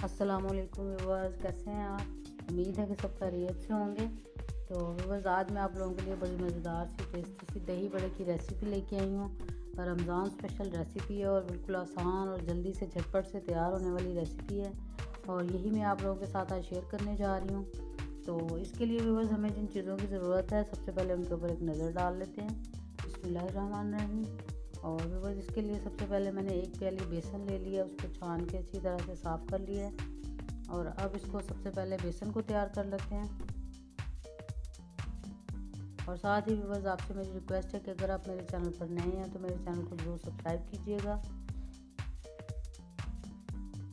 अस्सलाम वालेकुम व्यूअर्स, कैसे हैं आप? उम्मीद है कि सब खैरियत से होंगे। तो व्यूअर्स, आज मैं आप लोगों के लिए बड़ी मज़ेदार सी टेस्टी सी दही बड़े की रेसिपी लेके आई हूँ। रमज़ान स्पेशल रेसिपी है और बिल्कुल आसान और जल्दी से झटपट से तैयार होने वाली रेसिपी है, और यही मैं आप लोगों के साथ आज शेयर करने जा रही हूँ। तो इसके लिए व्यूअर्स, हमें जिन चीज़ों की ज़रूरत है, सबसे पहले उनके ऊपर एक नज़र डाल लेते हैं। बिस्मिल्लाहिर्रहमानिर्रहीम। और व्यूअर्स, इसके लिए सबसे पहले मैंने एक प्याली बेसन ले लिया, उसको छान के अच्छी तरह से साफ़ कर लिया है। और अब इसको सबसे पहले बेसन को तैयार कर लेते हैं। और साथ ही व्यूअर्स, आपसे मेरी रिक्वेस्ट है कि अगर आप मेरे चैनल पर नए हैं तो मेरे चैनल को ज़रूर सब्सक्राइब कीजिएगा।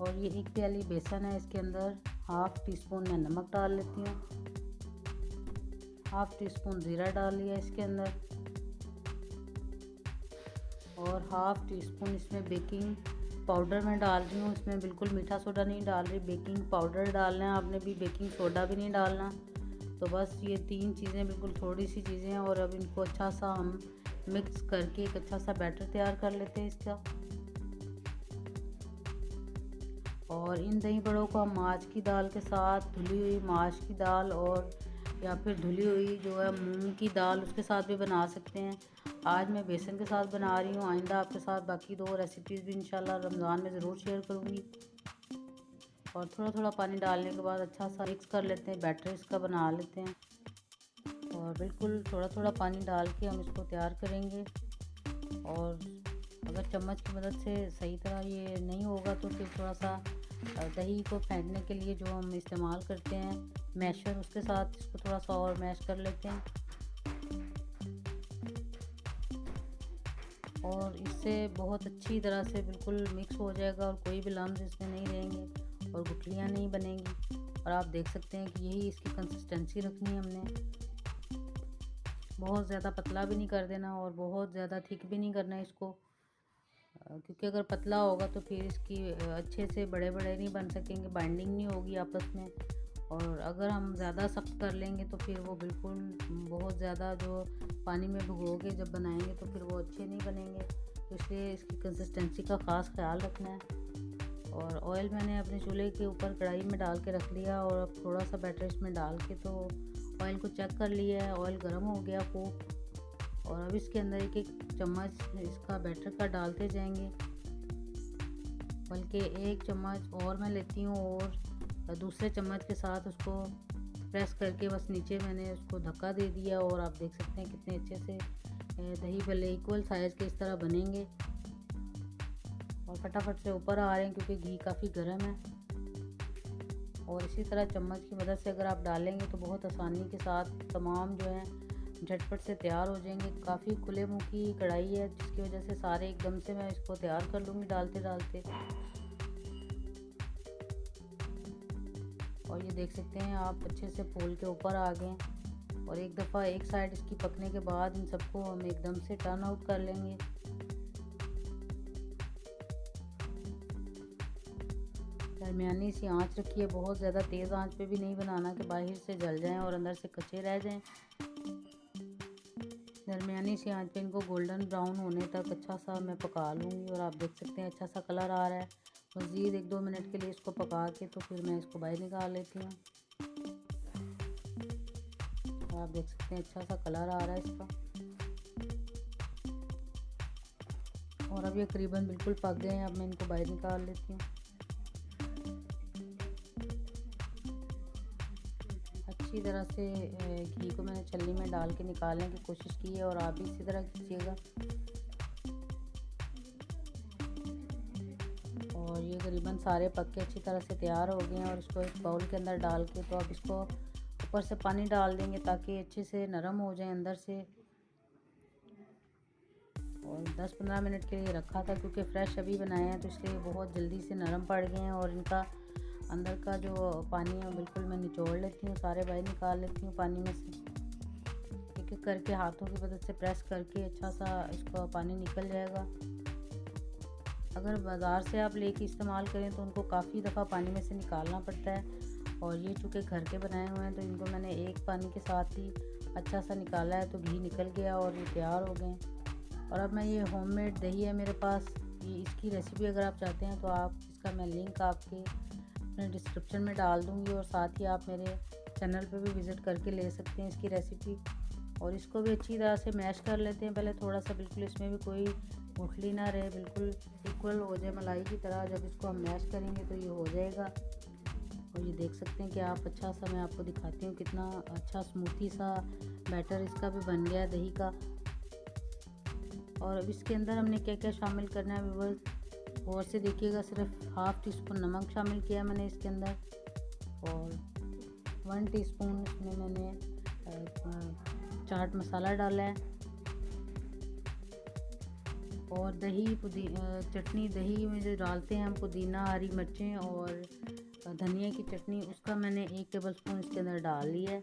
और ये एक प्याली बेसन है, इसके अंदर हाफ़ टी स्पून मैं नमक डाल लेती हूँ, हाफ़ टी स्पून ज़ीरा डाल लिया इसके अंदर, और हाफ़ टी स्पून इसमें बेकिंग पाउडर मैं डाल रही हूँ। इसमें बिल्कुल मीठा सोडा नहीं डाल रही, बेकिंग पाउडर डालना है आपने भी, बेकिंग सोडा भी नहीं डालना। तो बस ये 3 चीज़ें, बिल्कुल थोड़ी सी चीज़ें हैं, और अब इनको अच्छा सा हम मिक्स करके एक अच्छा सा बैटर तैयार कर लेते हैं इसका। और इन दही बड़ों को हम माश की दाल के साथ, धुली हुई माश की दाल और या फिर धुली हुई जो है मूंग की दाल, उसके साथ भी बना सकते हैं। आज मैं बेसन के साथ बना रही हूँ, आइंदा आपके साथ बाकी 2 रेसिपीज़ भी इंशाल्लाह रमज़ान में ज़रूर शेयर करूँगी। और थोड़ा थोड़ा पानी डालने के बाद अच्छा सा मिक्स कर लेते हैं, बैटर इसका बना लेते हैं। और बिल्कुल थोड़ा थोड़ा पानी डाल के हम इसको तैयार करेंगे। और अगर चम्मच की मदद से सही तरह ये नहीं होगा तो फिर थोड़ा सा दही को फेंटने के लिए जो हम इस्तेमाल करते हैं मैशर, उसके साथ इसको थोड़ा सा और मैश कर लेते हैं। और इससे बहुत अच्छी तरह से बिल्कुल मिक्स हो जाएगा और कोई भी लम्स इसमें नहीं रहेंगे और गुठलियाँ नहीं बनेंगी। और आप देख सकते हैं कि यही इसकी कंसिस्टेंसी रखनी है हमने, बहुत ज़्यादा पतला भी नहीं कर देना और बहुत ज़्यादा थिक भी नहीं करना है इसको, क्योंकि अगर पतला होगा तो फिर इसकी अच्छे से बड़े बड़े नहीं बन सकेंगे, बाइंडिंग नहीं होगी आपस में। और अगर हम ज़्यादा सख्त कर लेंगे तो फिर वो बिल्कुल बहुत ज़्यादा जो पानी में भिगो के जब बनाएंगे तो फिर वो अच्छे नहीं बनेंगे। तो इसलिए इसकी कंसिस्टेंसी का ख़ास ख्याल रखना है। और ऑयल मैंने अपने चूल्हे के ऊपर कढ़ाई में डाल के रख लिया, और अब थोड़ा सा बैटर इसमें डाल के तो ऑयल को चेक कर लिया है, ऑयल गर्म हो गया खूब। और अब इसके अंदर एक एक चम्मच इसका बैटर का डालते जाएंगे, बल्कि एक चम्मच और मैं लेती हूँ और दूसरे चम्मच के साथ उसको प्रेस करके बस नीचे मैंने उसको धक्का दे दिया। और आप देख सकते हैं कितने अच्छे से दही भल्ले इक्वल साइज़ के इस तरह बनेंगे और फटाफट से ऊपर आ रहे हैं क्योंकि घी काफ़ी गर्म है। और इसी तरह चम्मच की मदद से अगर आप डालेंगे तो बहुत आसानी के साथ तमाम जो है झटपट से तैयार हो जाएंगे। काफ़ी खुले मुँह की कढ़ाई है जिसकी वजह से सारे एकदम से मैं इसको तैयार कर लूँगी डालते डालते। और ये देख सकते हैं आप अच्छे से फूल के ऊपर आ गए। और एक दफ़ा एक साइड इसकी पकने के बाद इन सबको हम एकदम से टर्न आउट कर लेंगे। दरमियानी सी आंच रखिए, बहुत ज़्यादा तेज़ आंच पे भी नहीं बनाना कि बाहर से जल जाएं और अंदर से कच्चे रह जाएं। दरमियानी सी आंच पे इनको गोल्डन ब्राउन होने तक अच्छा सा मैं पका लूँगी। और आप देख सकते हैं अच्छा सा कलर आ रहा है। मज़ीद 1-2 मिनट के लिए इसको पका के तो फिर मैं इसको बाहर निकाल लेती हूँ। और आप देख सकते हैं अच्छा सा कलर आ रहा है इसका। और अब ये करीबन बिल्कुल पक गए हैं, अब मैं इनको बाहर निकाल लेती हूँ। अच्छी तरह से घी को मैंने छलनी में डाल के निकालने की कोशिश की है, और आप भी इसी तरह कीजिएगा। और ये करीबन सारे पक के अच्छी तरह से तैयार हो गए हैं। और इसको एक बाउल के अंदर डाल के तो अब इसको ऊपर से पानी डाल देंगे ताकि अच्छे से नरम हो जाए अंदर से। और 10-15 मिनट के लिए रखा था क्योंकि फ़्रेश अभी बनाए हैं तो इसलिए बहुत जल्दी से नरम पड़ गए हैं। और इनका अंदर का जो पानी है बिल्कुल मैं निचोड़ लेती हूँ, सारे बाहर निकाल लेती हूँ पानी में से। एक एक करके हाथों की मदद से प्रेस करके अच्छा सा इसका पानी निकल जाएगा। अगर बाज़ार से आप लेके इस्तेमाल करें तो उनको काफ़ी दफ़ा पानी में से निकालना पड़ता है। और ये चूँकि घर के बनाए हुए हैं तो इनको मैंने एक पानी के साथ ही अच्छा सा निकाला है, तो घी निकल गया और ये तैयार हो गए। और अब मैं ये होममेड दही है मेरे पास, ये इसकी रेसिपी अगर आप चाहते हैं तो आप इसका मैं लिंक आपके अपने डिस्क्रिप्शन में डाल दूँगी, और साथ ही आप मेरे चैनल पे भी विज़िट करके ले सकते हैं इसकी रेसिपी। और इसको भी अच्छी तरह से मैश कर लेते हैं पहले थोड़ा सा, बिल्कुल इसमें भी कोई गुठली ना रहे, बिल्कुल इक्वल हो जाए मलाई की तरह। जब इसको हम मैश करेंगे तो ये हो जाएगा। और ये देख सकते हैं कि आप अच्छा सा, मैं आपको दिखाती हूँ कितना अच्छा स्मूथी सा बैटर इसका भी बन गया है दही का। और अब इसके अंदर हमने क्या क्या शामिल करना है व्यूअर्स, और से देखिएगा। सिर्फ हाफ़ टी स्पून नमक शामिल किया मैंने इसके अंदर, और 1 टीस्पून इसमें मैंने चाट मसाला डाला है, और दही चटनी, दही में जो डालते हैं हम पुदीना, हरी मिर्चें और धनिया की चटनी, उसका मैंने 1 टेबलस्पून इसके अंदर डाल लिया है।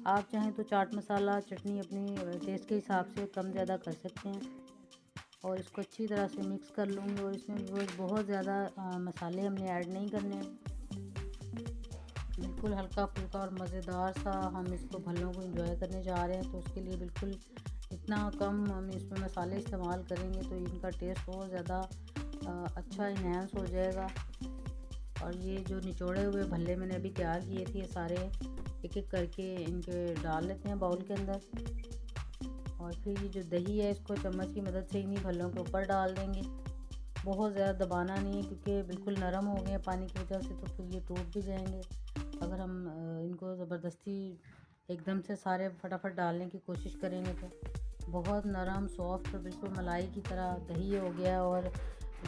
आप चाहें तो चाट मसाला चटनी अपनी टेस्ट के हिसाब से कम ज़्यादा कर सकते हैं। और इसको अच्छी तरह से मिक्स कर लूँगी। और इसमें बहुत ज़्यादा मसाले हमने ऐड नहीं करने, बिल्कुल हल्का फुल्का और मज़ेदार सा हम इसको भल्लों को एंजॉय करने जा रहे हैं। तो उसके लिए बिल्कुल इतना कम हम इसमें मसाले इस्तेमाल करेंगे तो इनका टेस्ट बहुत ज़्यादा अच्छा इन्हेंस हो जाएगा। और ये जो निचोड़े हुए भल्ले मैंने अभी तैयार किए थे, ये सारे एक एक करके इनके डाल लेते हैं बाउल के अंदर। और फिर ये जो दही है इसको चम्मच की मदद से इन्हीं भल्लों के ऊपर डाल देंगे। बहुत ज़्यादा दबाना नहीं है क्योंकि बिल्कुल नरम हो गए हैं पानी की वजह से, तो फिर ये टूट भी जाएंगे अगर हम इनको ज़बरदस्ती एकदम से सारे फटाफट डालने की कोशिश करेंगे। तो बहुत नरम सॉफ्ट बिल्कुल मलाई की तरह दही हो गया, और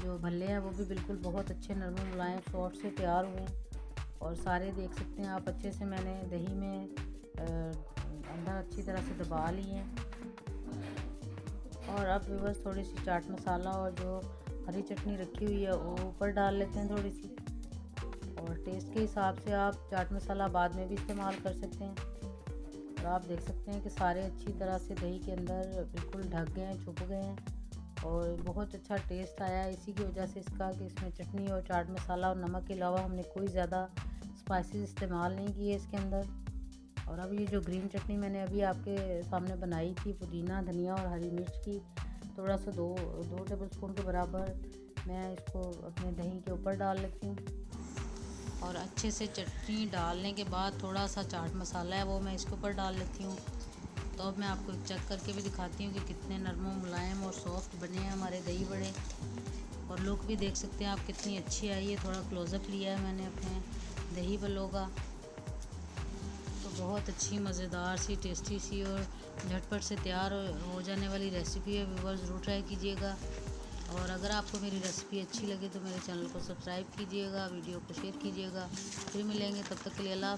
जो भल्ले हैं वो भी बिल्कुल बहुत अच्छे नरम मुलायम सॉफ्ट से तैयार हुए हैं। और सारे देख सकते हैं आप अच्छे से मैंने दही में अंदर अच्छी तरह से दबा लिए हैं। और अब बस थोड़ी सी चाट मसाला और जो हरी चटनी रखी हुई है वो ऊपर डाल लेते हैं थोड़ी सी। और टेस्ट के हिसाब से आप चाट मसाला बाद में भी इस्तेमाल कर सकते हैं। और आप देख सकते हैं कि सारे अच्छी तरह से दही के अंदर बिल्कुल ढक गए हैं, छुप गए हैं, और बहुत अच्छा टेस्ट आया है इसी की वजह से इसका, कि इसमें चटनी और चाट मसाला और नमक के अलावा हमने कोई ज़्यादा स्पाइसेस इस्तेमाल नहीं किए इसके अंदर। और अब ये जो ग्रीन चटनी मैंने अभी आपके सामने बनाई थी पुदीना, धनिया और हरी मिर्च की, थोड़ा सा दो टेबलस्पून के बराबर मैं इसको अपने दही के ऊपर डाल लेती हूँ। और अच्छे से चटनी डालने के बाद थोड़ा सा चाट मसाला है वो मैं इसके ऊपर डाल लेती हूँ। तो अब मैं आपको चेक करके भी दिखाती हूँ कि कितने नरम मुलायम और सॉफ्ट बने हैं हमारे दही बड़े। और लुक भी देख सकते हैं आप कितनी अच्छी आई है। थोड़ा क्लोज़अप लिया है मैंने अपने दही बल्लों का। तो बहुत अच्छी मज़ेदार सी, टेस्टी सी और झटपट से तैयार हो जाने वाली रेसिपी है। व्यूअर्स ज़रूर ट्राई कीजिएगा। और अगर आपको मेरी रेसिपी अच्छी लगे तो मेरे चैनल को सब्सक्राइब कीजिएगा, वीडियो को शेयर कीजिएगा। फिर मिलेंगे, तब तक के लिए अल्लाह।